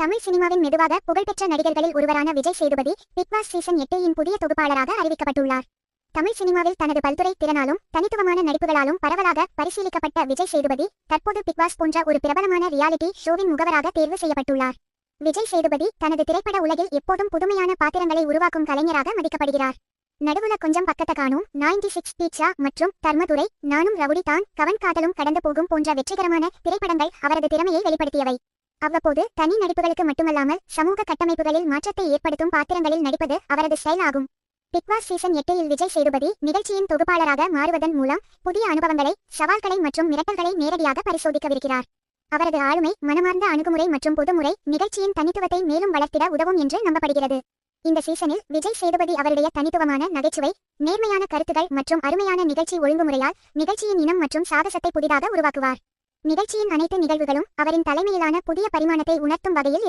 தமிழ் சினிமாவின் மெதுவாக புகழ்பெற்ற நடிகர்களில் ஒருவரான Vijay Sethupathi Bigg Boss season 8 புதிய தொகுப்பாளராக அறிவிக்கப்பட்டுள்ளார். தமிழ் சினிமாவில் தனது பல்துறை திறனாலும் தனித்துவமான நடிப்புகளாலும் பரவலாக பரிசீலிக்கப்பட்ட விஜய் சேதுபதி தற்போது பிக் பாஸ் போன்ற ஒரு பிரபலமான ரியாலிட்டி ஷோவின் முகவராக தேர்வு செய்யப்பட்டுள்ளார். விஜய் சேதுபதி தனது திரைப்பட உலகில் எப்போதும் புதுமையான பாத்திரங்களை உருவாக்கும் கலைஞராக மதிக்கப்படுகிறார். நடுவுல கொஞ்சம் பக்கத்த காணும், 96 பீட்சா மற்றும் தர்மதுரை, நானும் ரவுடி தான், கவன் காதலும் கடந்து போகும் போன்ற வெற்றிகரமான திரைப்படங்கள் அவரது திறமையை வெளிப்படுத்தியவை. அவ்வப்போது தனி நடிப்புகளுக்கு மட்டுமல்லாமல் சமூக கட்டமைப்புகளில் மாற்றத்தை ஏற்படுத்தும் பாத்திரங்களில் நடிப்பது அவரது ஸ்டைல் ஆகும். Bigg Boss season 8 Vijay Sethupathi நிகழ்ச்சியின் தொகுப்பாளராக மாறுவதன் மூலம் புதிய அனுபவங்களை, சவால்களை மற்றும் மிரட்டல்களை நேரடியாக பரிசோதிக்கவிருக்கிறார். அவரது ஆளுமை, மனமார்ந்த அணுகுமுறை மற்றும் புதுமுறை நிகழ்ச்சியின் தனித்துவத்தை மேலும் வளர்த்திட உதவும் என்று நம்பப்படுகிறது. இந்த சீசனில் விஜய் சேதுபதி அவருடைய தனித்துவமான நகைச்சுவை, நேர்மையான கருத்துகள் மற்றும் அருமையான நிகழ்ச்சி ஒழுங்குமுறையால் நிகழ்ச்சியின் இனம் மற்றும் சாகசத்தை புதிதாக உருவாக்குவார். நிகழ்ச்சியின் அனைத்து நிகழ்வுகளும் அவரின் தலைமையிலான புதிய பரிமாணத்தை உணர்த்தும் வகையில்